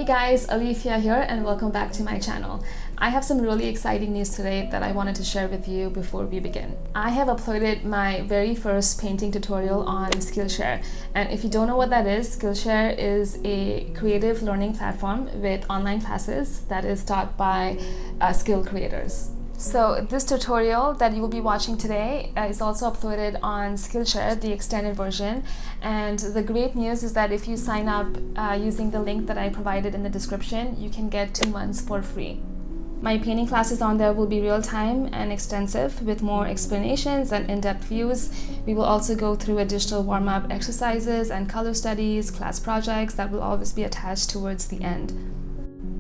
Hey guys, Alifya here and welcome back to my channel. I have some really exciting news today that I wanted to share with you before we begin. I have uploaded my very first painting tutorial on Skillshare, and if you don't know what that is, Skillshare is a creative learning platform with online classes that is taught by skill creators. So this tutorial that you will be watching today is also uploaded on Skillshare, the extended version. And the great news is that if you sign up using the link that I provided in the description, you can get 2 months for free. My painting classes on there will be real-time and extensive with more explanations and in-depth views. We will also go through additional warm-up exercises and color studies, class projects that will always be attached towards the end.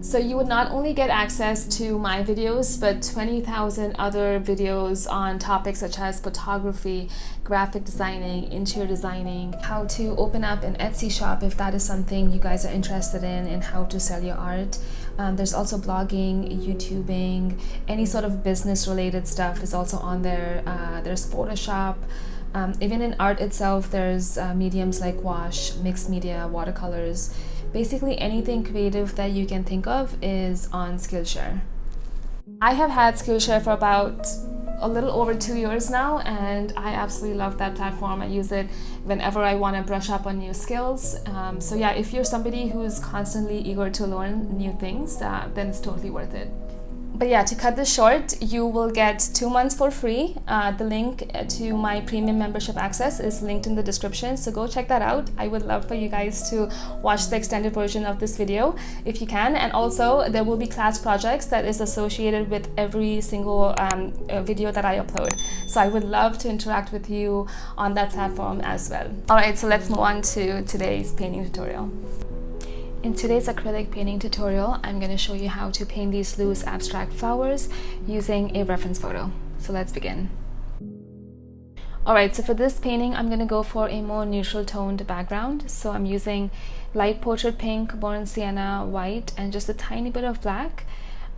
So you would not only get access to my videos, but 20,000 other videos on topics such as photography, graphic designing, interior designing, how to open up an Etsy shop if that is something you guys are interested in, and how to sell your art. There's also blogging, YouTubing, any sort of business related stuff is also on there. There's Photoshop. Even in art itself, there's mediums like wash, mixed media, watercolors. Basically anything creative that you can think of is on Skillshare. I have had Skillshare for about a little over 2 years now, and I absolutely love that platform. I use it whenever I want to brush up on new skills. So yeah, if you're somebody who's constantly eager to learn new things, then it's totally worth it. But yeah, to cut this short, you will get 2 months for free. The link to my premium membership access is linked in the description, so go check that out. I would love for you guys to watch the extended version of this video if you can. And also there will be class projects that is associated with every single video that I upload. So I would love to interact with you on that platform as well. Alright, so let's move on to today's painting tutorial. In today's acrylic painting tutorial, I'm going to show you how to paint these loose abstract flowers using a reference photo. So let's begin. Alright, so for this painting, I'm going to go for a more neutral toned background. So I'm using light portrait pink, burnt sienna, white, and just a tiny bit of black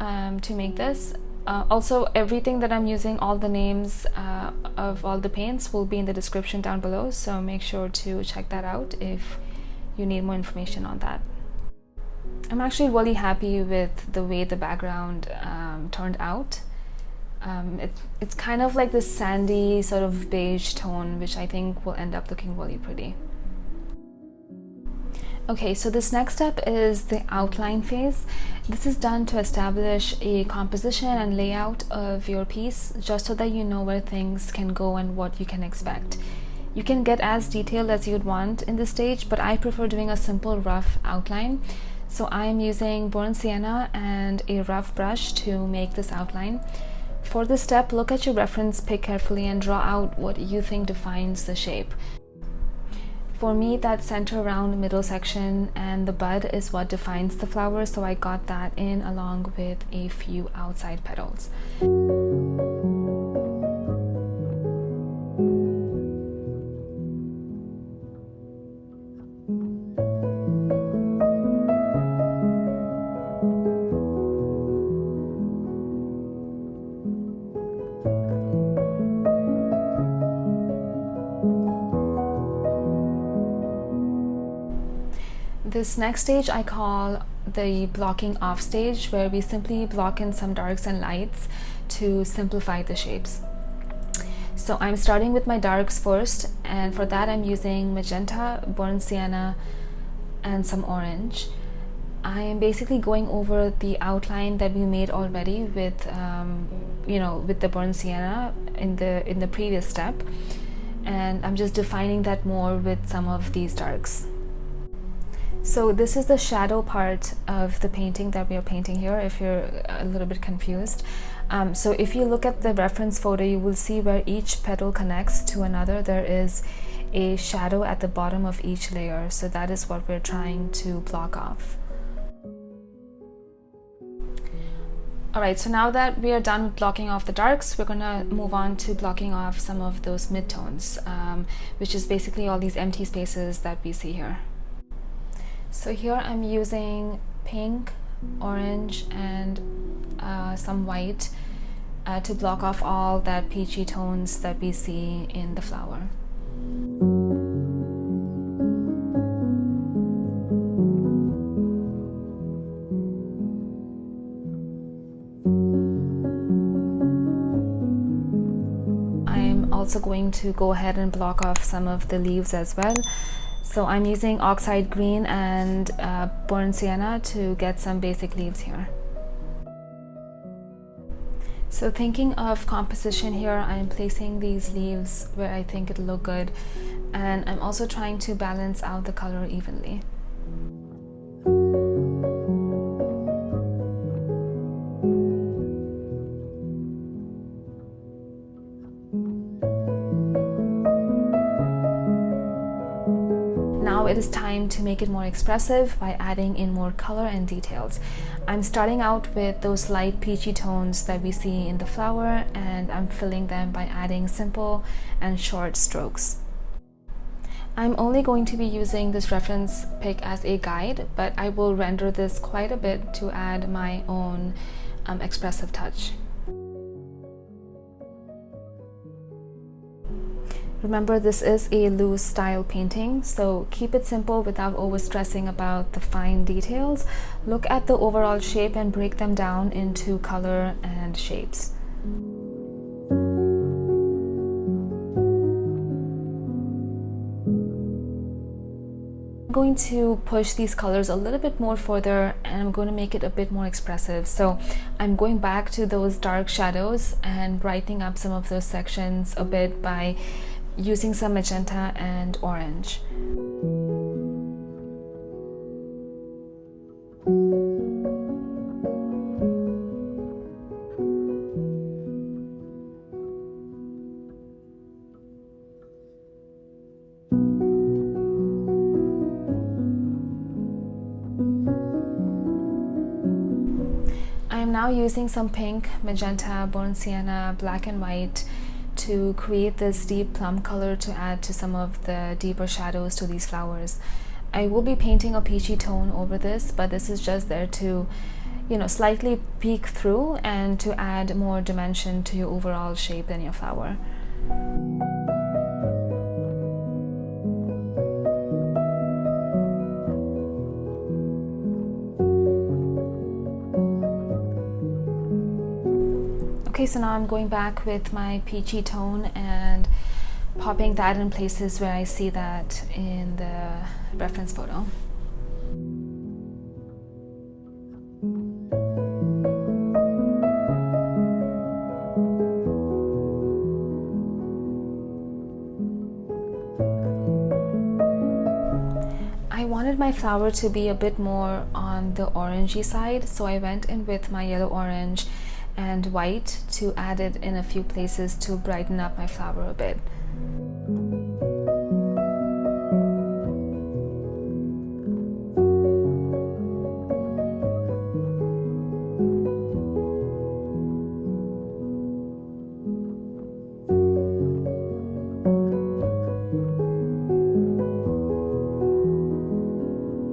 to make this. Also, everything that I'm using, all the names of all the paints will be in the description down below. So make sure to check that out if you need more information on that. I'm actually really happy with the way the background turned out. It's kind of like this sandy sort of beige tone, which I think will end up looking really pretty. Okay, so this next step is the outline phase. This is done to establish a composition and layout of your piece, just so that you know where things can go and what you can expect. You can get as detailed as you'd want in this stage, but I prefer doing a simple rough outline. So I'm using burnt sienna and a rough brush to make this outline. For this step, look at your reference, pick carefully, and draw out what you think defines the shape. For me, that center round middle section and the bud is what defines the flower, so I got that in along with a few outside petals. This next stage I call the blocking off stage, where we simply block in some darks and lights to simplify the shapes. So I'm starting with my darks first, and for that I'm using magenta, burnt sienna, and some orange. I am basically going over the outline that we made already with with the burnt sienna in the previous step, and I'm just defining that more with some of these darks. So this is the shadow part of the painting that we are painting here, if you're a little bit confused. So if you look at the reference photo, you will see where each petal connects to another. There is a shadow at the bottom of each layer. So that is what we're trying to block off. Alright, so now that we are done with blocking off the darks, we're gonna move on to blocking off some of those midtones, which is basically all these empty spaces that we see here. So here I'm using pink, orange, and some white to block off all that peachy tones that we see in the flower. also going to go ahead and block off some of the leaves as well. So I'm using oxide green and burnt sienna to get some basic leaves here. So thinking of composition here, I'm placing these leaves where I think it'll look good, and I'm also trying to balance out the color evenly. Now it is time to make it more expressive by adding in more color and details. I'm starting out with those light peachy tones that we see in the flower, and I'm filling them by adding simple and short strokes. I'm only going to be using this reference pic as a guide, but I will render this quite a bit to add my own expressive touch. Remember, this is a loose style painting, so keep it simple without over stressing about the fine details. Look at the overall shape and break them down into color and shapes. I'm going to push these colors a little bit more further, and I'm going to make it a bit more expressive. So I'm going back to those dark shadows and brightening up some of those sections a bit by using some magenta and orange. I am now using some pink, magenta, burnt sienna, black and white to create this deep plum color to add to some of the deeper shadows to these flowers. I will be painting a peachy tone over this, but this is just there to, slightly peek through and to add more dimension to your overall shape in your flower. Okay, so now I'm going back with my peachy tone and popping that in places where I see that in the reference photo. I wanted my flower to be a bit more on the orangey side, so I went in with my yellow orange and white to add it in a few places to brighten up my flower a bit.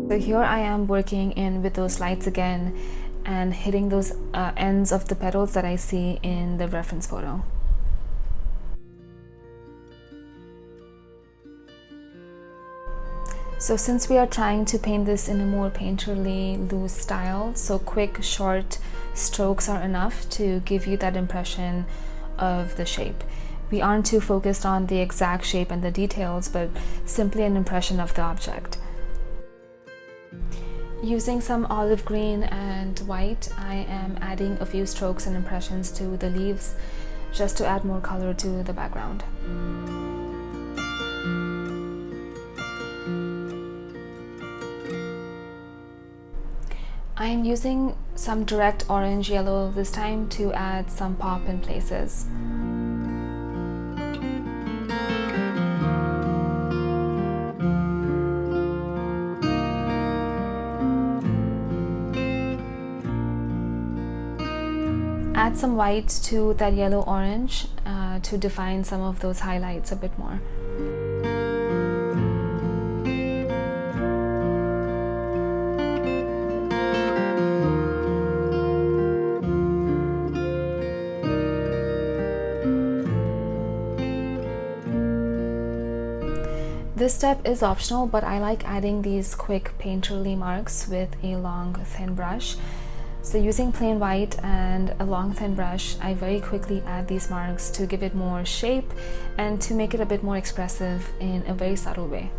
So here I am working in with those lights again and hitting those ends of the petals that I see in the reference photo. So since we are trying to paint this in a more painterly loose style, so quick short strokes are enough to give you that impression of the shape. We aren't too focused on the exact shape and the details, but simply an impression of the object. Using some olive green and white, I am adding a few strokes and impressions to the leaves just to add more color to the background. I am using some direct orange yellow this time to add some pop in places. Add some white to that yellow orange to define some of those highlights a bit more. This step is optional, but I like adding these quick painterly marks with a long thin brush. So using plain white and a long thin brush, I very quickly add these marks to give it more shape and to make it a bit more expressive in a very subtle way.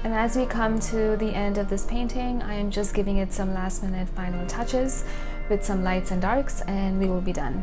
And as we come to the end of this painting, I am just giving it some last minute final touches with some lights and darks, and we will be done.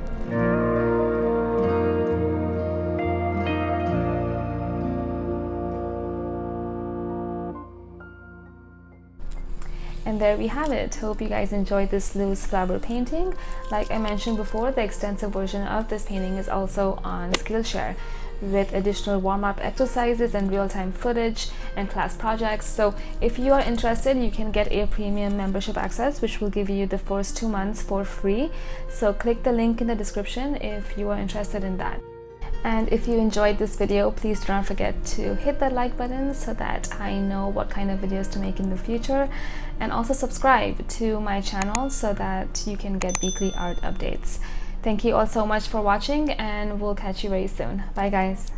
And there we have it. Hope you guys enjoyed this loose flower painting. Like I mentioned before, the extensive version of this painting is also on Skillshare, with additional warm-up exercises and real-time footage and class projects. So if you are interested, you can get a premium membership access, which will give you the first 2 months for free. So click the link in the description if you are interested in that. And if you enjoyed this video, please do not forget to hit that like button so that I know what kind of videos to make in the future, and also subscribe to my channel so that you can get weekly art updates. Thank you all so much for watching, and we'll catch you very soon. Bye guys.